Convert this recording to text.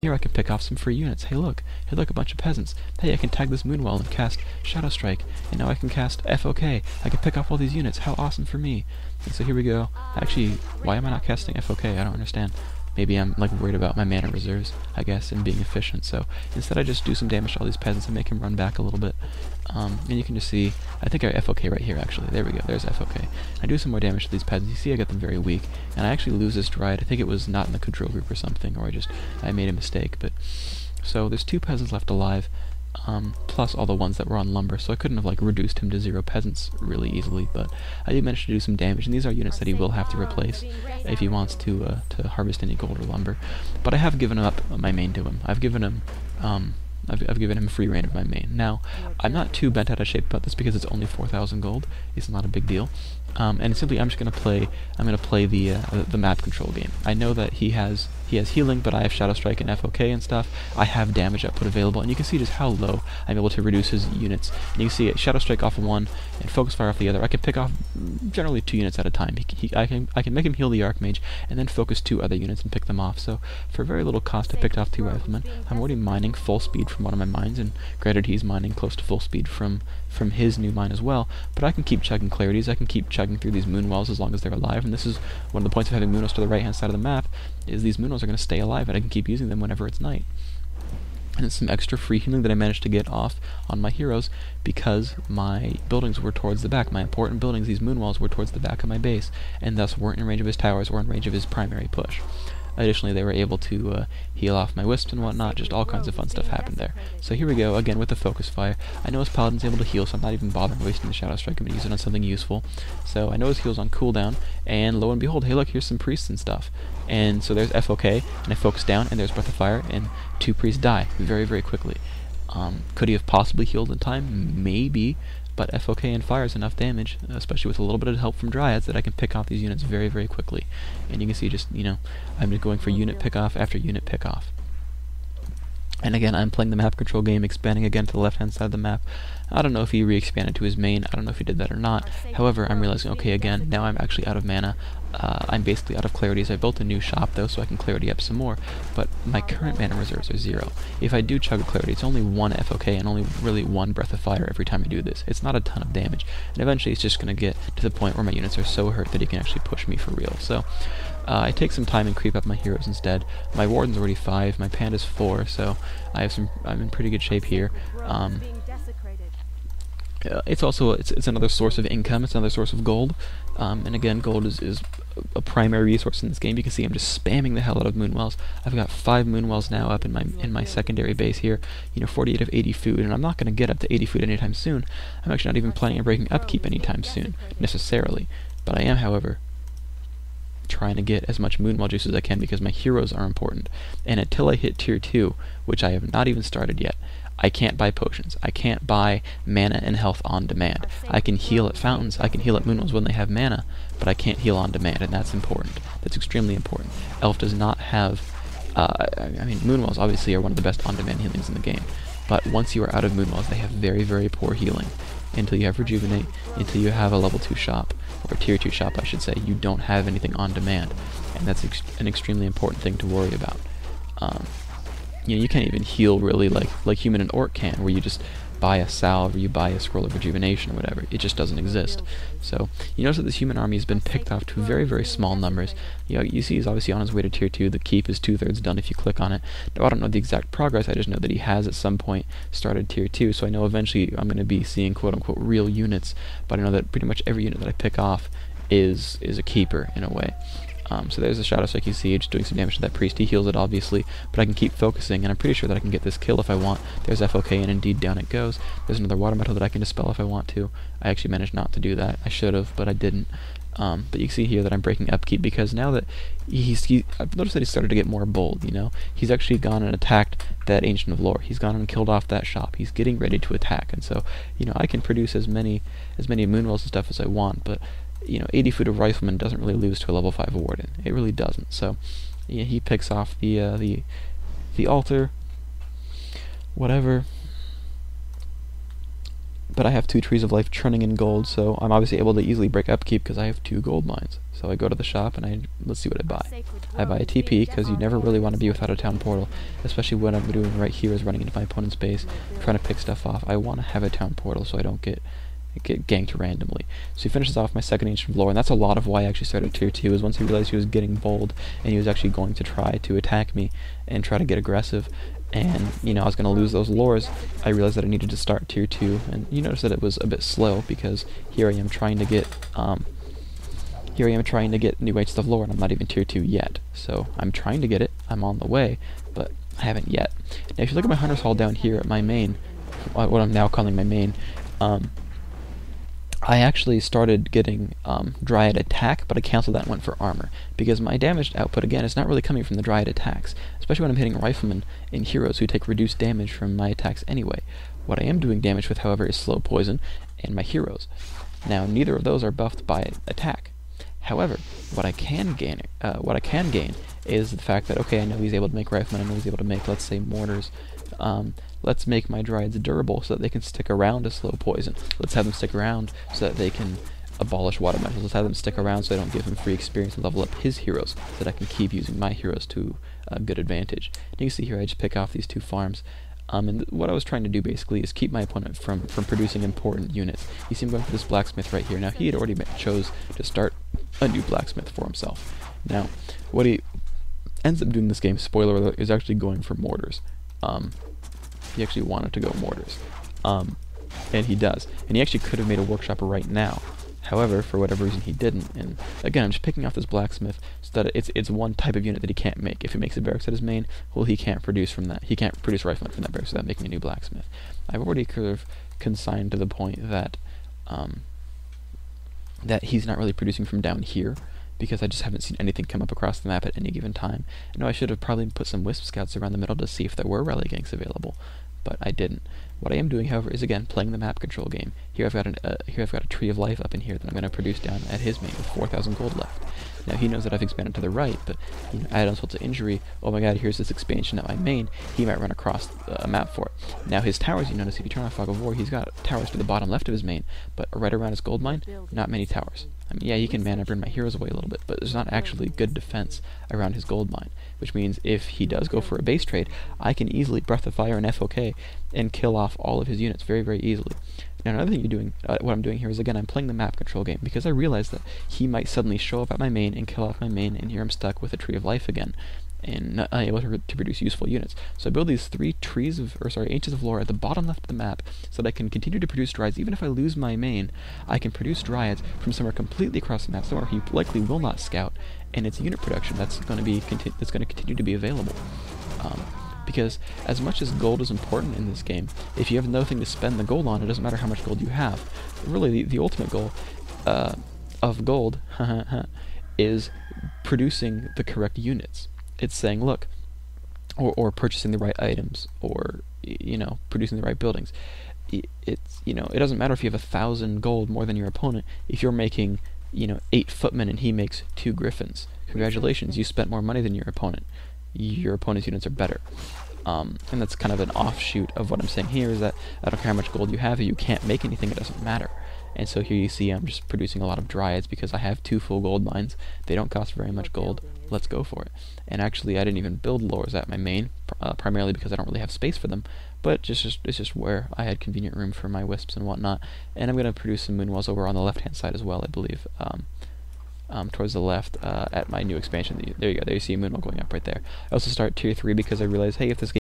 Here I can pick off some free units. Hey look, a bunch of peasants. Hey, I can tag this Moonwell and cast Shadow Strike, and now I can cast FOK. I can pick off all these units. How awesome for me! And so here we go. Actually, why am I not casting FOK? I don't understand. Maybe I'm like worried about my mana reserves, I guess, and being efficient. So instead I just do some damage to all these peasants and make him run back a little bit. And you can just see, I think I FOK right here actually. There we go, there's FOK. I do some more damage to these peasants. You see I get them very weak. And I actually lose this Dryad. I think it was not in the control group or something, or I made a mistake. But so there's 2 peasants left alive. Plus all the ones that were on lumber, so I couldn't have like reduced him to 0 peasants really easily, but I did manage to do some damage, and these are units that he will have to replace if he wants to harvest any gold or lumber. But I have given up my main to him. I've given him I've given him free reign of my main. Now, I'm not too bent out of shape about this because it's only 4,000 gold. It's not a big deal. And simply, I'm gonna play the map control game. I know that he has healing, but I have Shadow Strike and FOK and stuff. I have damage output available, and you can see just how low I'm able to reduce his units. And you can see Shadow Strike off of one and Focus Fire off the other. I can pick off generally 2 units at a time. I can make him heal the Archmage and then focus 2 other units and pick them off. So for very little cost, I picked off 2 riflemen. I'm already mining full speed from one of my mines, and granted he's mining close to full speed from his new mine as well. But I can keep chugging clarities. I can keep chugging through these moonwells as long as they're alive. And this is one of the points of having moonwells to the right hand side of the map, is these moonwells are going to stay alive, and I can keep using them whenever it's night. And it's some extra free healing that I managed to get off on my heroes because my buildings were towards the back. My important buildings, these moonwalls, were towards the back of my base, and thus weren't in range of his towers or in range of his primary push. Additionally, they were able to heal off my wisps and whatnot. Just all kinds of fun stuff happened there. So here we go, again with the Focus Fire. I know his Paladin's able to heal, so I'm not even bothering wasting the Shadow Strike. I'm going to use it on something useful. So I know his heal's on cooldown, and lo and behold, hey look, here's some priests and stuff. And so there's FOK, and I focus down, and there's Breath of Fire, and 2 priests die very, very quickly. Could he have possibly healed in time? Maybe. But FOK and fire is enough damage, especially with a little bit of help from Dryads, that I can pick off these units very, very quickly. And you can see just, I'm just going for unit pick-off after unit pick-off. And again, I'm playing the map control game, expanding again to the left-hand side of the map. I don't know if he re-expanded to his main, I don't know if he did that or not. However, I'm realizing, okay, again, now I'm actually out of mana. I'm basically out of clarities. I built a new shop, though, so I can clarity up some more, but my current mana reserves are 0. If I do chug a clarity, it's only 1 FOK and only really 1 Breath of Fire every time I do this. It's not a ton of damage, and eventually it's just going to get to the point where my units are so hurt that he can actually push me for real. So I take some time and creep up my heroes instead. My Warden's already 5, my Panda's 4, so I'm in pretty good shape here. It's also it's another source of income. It's another source of gold, and again, gold is a primary resource in this game. You can see I'm just spamming the hell out of moonwells. I've got 5 moonwells now up in my secondary base here. 48 of 80 food, and I'm not going to get up to 80 food anytime soon. I'm actually not even planning on breaking upkeep anytime soon, necessarily. But I am, however, trying to get as much moonwell juice as I can because my heroes are important. And until I hit tier 2, which I have not even started yet, I can't buy potions. I can't buy mana and health on demand. I can heal at fountains, I can heal at moonwells when they have mana, but I can't heal on demand, and that's important. That's extremely important. Elf does not have... moonwells obviously are one of the best on-demand healings in the game, but once you are out of moonwells, they have very, very poor healing. Until you have Rejuvenate, until you have a level 2 shop, or a tier 2 shop I should say, you don't have anything on demand, and that's an extremely important thing to worry about. You can't even heal really like human and orc can, where you just buy a salve or you buy a scroll of rejuvenation or whatever. It just doesn't exist. So you notice that this human army has been picked off to very, very small numbers. You see he's obviously on his way to tier 2. The keep is 2/3 done if you click on it. Now I don't know the exact progress, I just know that he has at some point started tier 2, so I know eventually I'm going to be seeing quote-unquote real units, but I know that pretty much every unit that I pick off is a keeper in a way. So there's the Shadow Strike you see, just doing some damage to that priest. He heals it, obviously, but I can keep focusing, and I'm pretty sure that I can get this kill if I want. There's FOK, and indeed down it goes. There's another water metal that I can dispel if I want to. I actually managed not to do that. I should have, but I didn't. But you can see here that I'm breaking upkeep, because now that I've noticed that he started to get more bold, He's actually gone and attacked that Ancient of Lore. He's gone and killed off that shop. He's getting ready to attack, and so, I can produce as many moonwells and stuff as I want, but 80 foot of rifleman doesn't really lose to a level 5 warden. It really doesn't. So he picks off the altar, whatever. but I have 2 trees of life churning in gold, so I'm obviously able to easily break upkeep because I have 2 gold mines. So I go to the shop and let's see what I buy. I buy a TP because you never really want to be without a town portal, especially what I'm doing right here is running into my opponent's base, trying to pick stuff off. I want to have a town portal so I don't get ganked randomly. So he finishes off my second Ancient of Lore, and that's a lot of why I actually started tier 2, is once he realized he was getting bold and he was actually going to try to attack me and try to get aggressive, and I was going to lose those lores, I realized that I needed to start tier 2, and you notice that it was a bit slow because here I am trying to get new Ancient of Lore, and I'm not even tier 2 yet. So I'm trying to get it, I'm on the way, but I haven't yet. Now if you look at my Hunter's Hall down here at my main, what I'm now calling my main, I actually started getting Dryad attack, but I canceled that and went for armor, because my damage output, again, is not really coming from the Dryad attacks, especially when I'm hitting Riflemen and heroes who take reduced damage from my attacks anyway. What I am doing damage with, however, is Slow Poison and my heroes. Now, neither of those are buffed by attack. However, what I can gain is the fact that, okay, I know he's able to make Riflemen, I know he's able to make, let's say, mortars. Let's make my Dryads durable so that they can stick around to Slow Poison. Let's have them stick around so that they can abolish water metals. Let's have them stick around so I don't give him free experience and level up his heroes, so that I can keep using my heroes to a good advantage. And you can see here I just pick off these 2 farms. And what I was trying to do basically is keep my opponent from producing important units. You see him going for this blacksmith right here. Now he had already chose to start a new blacksmith for himself. Now what he ends up doing in this game, spoiler alert, is actually going for mortars. He actually wanted to go mortars, and he does. And he actually could have made a workshop right now. However, for whatever reason, he didn't. And again, I'm just picking off this blacksmith so that it's one type of unit that he can't make. If he makes a barracks at his main, well, he can't produce from that. He can't produce riflemen from that barracks without making a new blacksmith. I've already kind of consigned to the point that that he's not really producing from down here, because I just haven't seen anything come up across the map at any given time. I know I should have probably put some Wisp Scouts around the middle to see if there were rally ganks available, but I didn't. What I am doing, however, is again playing the map control game. Here I've got a Tree of Life up in here that I'm going to produce down at his main with 4,000 gold left. Now he knows that I've expanded to the right, but I had all sorts of injury. Oh my god, here's this expansion at my main. He might run across a map for it. Now his towers, you notice if you turn off Fog of War, he's got towers to the bottom left of his main, but right around his gold mine, not many towers. I mean, yeah, he can mana burn my heroes away a little bit, but there's not actually good defense around his gold mine, which means if he does go for a base trade, I can easily Breath of Fire and FOK and kill off all of his units very, very easily. Now, another thing what I'm doing here is, again, I'm playing the map control game, because I realize that he might suddenly show up at my main and kill off my main, and here I'm stuck with a Tree of Life again, and not able to produce useful units. So I build these 3 Ancients of Lore at the bottom left of the map, so that I can continue to produce Dryads. Even if I lose my main, I can produce Dryads from somewhere completely across the map, somewhere he likely will not scout, and it's unit production that's going to continue to be available. Because as much as gold is important in this game, if you have nothing to spend the gold on, it doesn't matter how much gold you have. Really, the ultimate goal of gold is producing the correct units. It's saying, look, or purchasing the right items, or producing the right buildings. It doesn't matter if you have 1,000 gold more than your opponent. If you're making 8 footmen and he makes 2 griffins, congratulations, you spent more money than your opponent. Your opponent's units are better. And that's kind of an offshoot of what I'm saying here, is that I don't care how much gold you have, if you can't make anything, it doesn't matter. And so here you see I'm just producing a lot of Dryads because I have 2 full gold mines. They don't cost very much gold. Let's go for it. And actually I didn't even build lores at my main, primarily because I don't really have space for them, but it's just where I had convenient room for my wisps and whatnot. And I'm going to produce some moon walls over on the left hand side as well, I believe. Towards the left at my new expansion. There you go. There you see a moon wall going up right there. I also start tier 3 because I realized, hey, if this game